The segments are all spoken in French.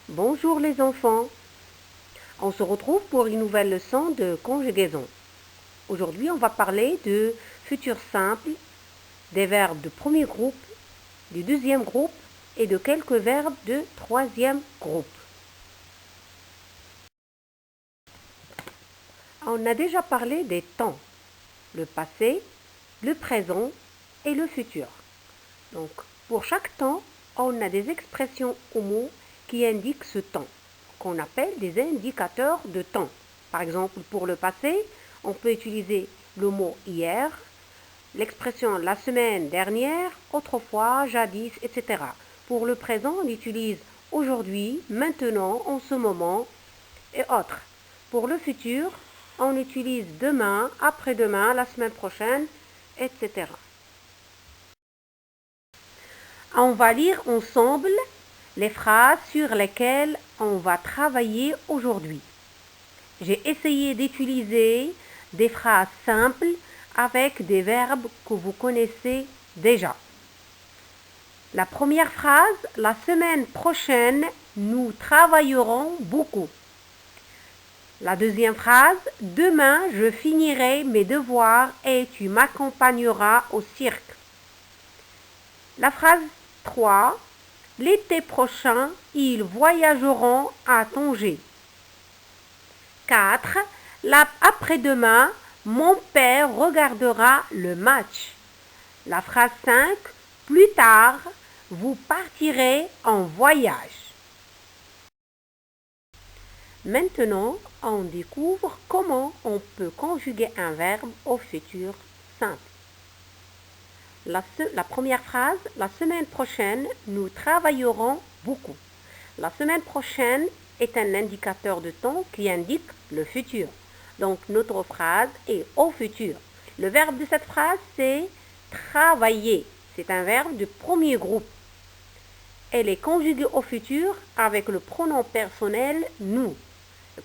Bonjour les enfants, on se retrouve pour une nouvelle leçon de conjugaison. Aujourd'hui, on va parler de futur simple, des verbes de premier groupe, du deuxième groupe et de quelques verbes de troisième groupe. On a déjà parlé des temps, le passé, le présent et le futur. Donc, pour chaque temps, on a des expressions ou mots qui indiquent ce temps, qu'on appelle des indicateurs de temps. Par exemple, pour le passé, on peut utiliser le mot hier, l'expression la semaine dernière, autrefois, jadis, etc. Pour le présent, on utilise aujourd'hui, maintenant, en ce moment et autres. Pour le futur, on utilise demain, après-demain, la semaine prochaine, etc. On va lire ensemble les phrases sur lesquelles on va travailler aujourd'hui. J'ai essayé d'utiliser des phrases simples avec des verbes que vous connaissez déjà. La première phrase, la semaine prochaine, nous travaillerons beaucoup. La deuxième phrase, demain, je finirai mes devoirs et tu m'accompagneras au cirque. La phrase 3, l'été prochain, ils voyageront à Tanger. 4. Après-demain, mon père regardera le match. La phrase 5. Plus tard, vous partirez en voyage. Maintenant, on découvre comment on peut conjuguer un verbe au futur simple. La première phrase, la semaine prochaine, nous travaillerons beaucoup. La semaine prochaine est un indicateur de temps qui indique le futur. Donc notre phrase est au futur. Le verbe de cette phrase, c'est travailler. C'est un verbe de premier groupe. Elle est conjuguée au futur avec le pronom personnel nous.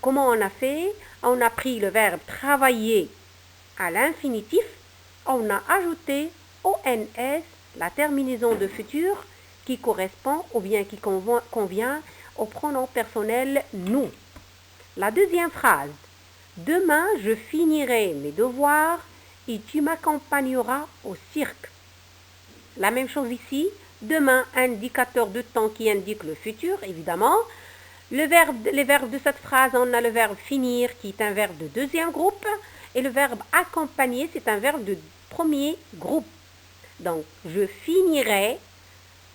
Comment on a fait? On a pris le verbe travailler à l'infinitif. On a ajouté ONS, la terminaison de futur, qui correspond ou bien qui convient au pronom personnel nous. La deuxième phrase. Demain, je finirai mes devoirs et tu m'accompagneras au cirque. La même chose ici. Demain, indicateur de temps qui indique le futur, évidemment. Les verbes de cette phrase, on a le verbe finir qui est un verbe de deuxième groupe et le verbe accompagner, c'est un verbe de premier groupe. Donc, je finirai.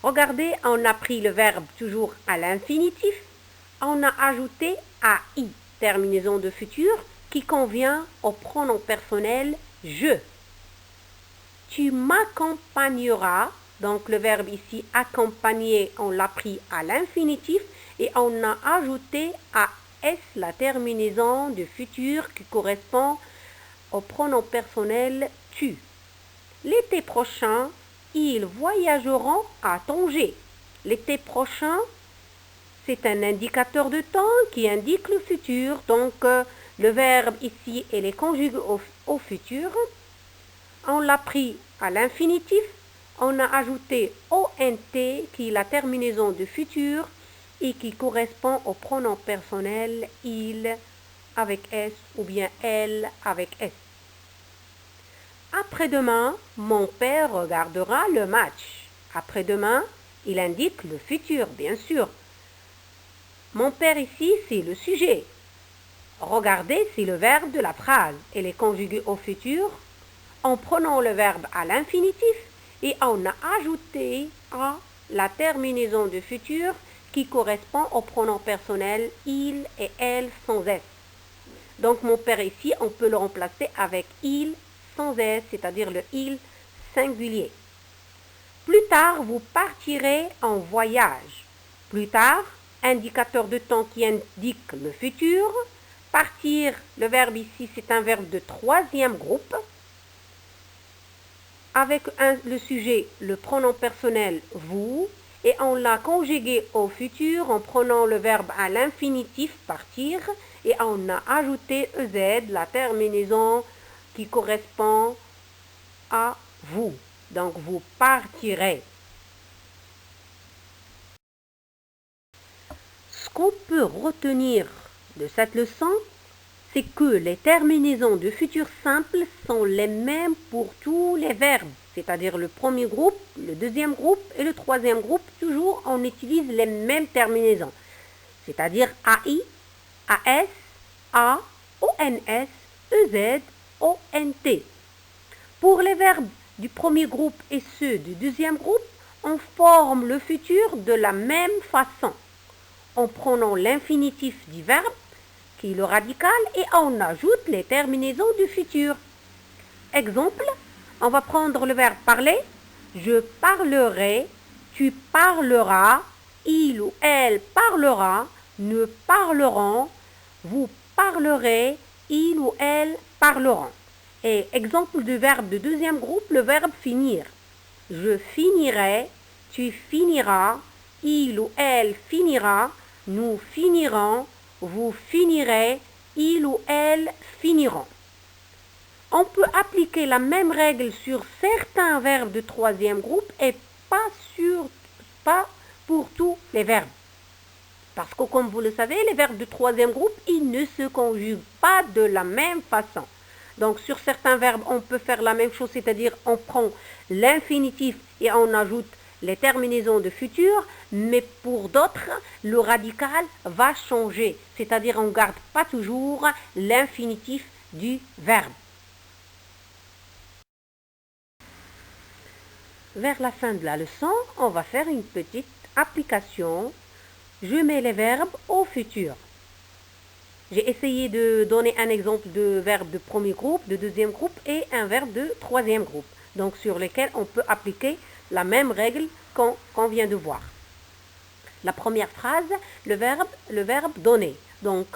Regardez, on a pris le verbe toujours à l'infinitif. On a ajouté AI, terminaison de futur, qui convient au pronom personnel je. Tu m'accompagneras. Donc, le verbe ici accompagner, on l'a pris à l'infinitif et on a ajouté AS, la terminaison de futur qui correspond au pronom personnel tu. L'été prochain, ils voyageront à Tanger. L'été prochain, c'est un indicateur de temps qui indique le futur. Donc, le verbe ici, il est conjugué au futur. On l'a pris à l'infinitif. On a ajouté ONT qui est la terminaison de futur et qui correspond au pronom personnel il avec S ou bien elle avec S. Après-demain, mon père regardera le match. Après-demain, il indique le futur, bien sûr. Mon père ici, c'est le sujet. Regarder, c'est le verbe de la phrase. Elle est conjuguée au futur en prenant le verbe à l'infinitif et on a ajouté à la terminaison de futur qui correspond au pronom personnel il et elle sans S. Donc mon père ici, on peut le remplacer avec il sans S, c'est-à-dire le il singulier. Plus tard, vous partirez en voyage. Plus tard, indicateur de temps qui indique le futur. Partir, le verbe ici, c'est un verbe de troisième groupe. Avec le sujet, le pronom personnel vous. Et on l'a conjugué au futur en prenant le verbe à l'infinitif partir. Et on a ajouté EZ, la terminaison qui correspond à vous. Donc, vous partirez. Ce qu'on peut retenir de cette leçon, c'est que les terminaisons de futur simple sont les mêmes pour tous les verbes, c'est-à-dire le premier groupe, le deuxième groupe et le troisième groupe. Toujours, on utilise les mêmes terminaisons, c'est-à-dire AI, AS, A, ONS, EZ, ONT. Pour les verbes du premier groupe et ceux du deuxième groupe, on forme le futur de la même façon, en prenant l'infinitif du verbe, qui est le radical, et on ajoute les terminaisons du futur. Exemple, on va prendre le verbe parler. Je parlerai, tu parleras, il ou elle parlera, nous parlerons, vous parlerez, il ou elle parleront. Et exemple de verbe de deuxième groupe, le verbe finir. Je finirai, tu finiras, il ou elle finira, nous finirons, vous finirez, il ou elle finiront. On peut appliquer la même règle sur certains verbes de troisième groupe et pas pour tous les verbes. Parce que comme vous le savez, les verbes de troisième groupe, ils ne se conjuguent pas de la même façon. Donc sur certains verbes, on peut faire la même chose, c'est-à-dire on prend l'infinitif et on ajoute les terminaisons de futur, mais pour d'autres, le radical va changer, c'est-à-dire on ne garde pas toujours l'infinitif du verbe. Vers la fin de la leçon, on va faire une petite application. Je mets les verbes au futur. J'ai essayé de donner un exemple de verbe de premier groupe, de deuxième groupe et un verbe de troisième groupe. Donc sur lesquels on peut appliquer la même règle qu'on vient de voir. La première phrase, le verbe donner. Donc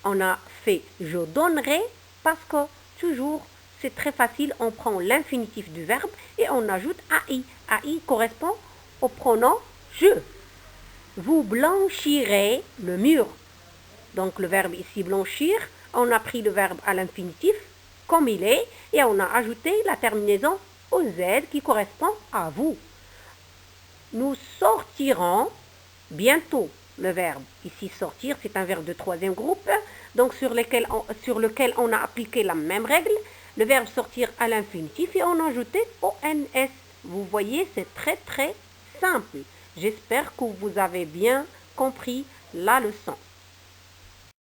on a fait je donnerai parce que toujours c'est très facile, on prend l'infinitif du verbe et on ajoute AI. AI correspond au pronom je. Vous blanchirez le mur. Donc le verbe ici blanchir, on a pris le verbe à l'infinitif comme il est et on a ajouté la terminaison au Z qui correspond à vous. Nous sortirons bientôt. Le verbe ici sortir, c'est un verbe de troisième groupe, donc sur lequel on a appliqué la même règle. Le verbe sortir à l'infinitif et on a ajouté ONS. Vous voyez, c'est très simple. J'espère que vous avez bien compris la leçon.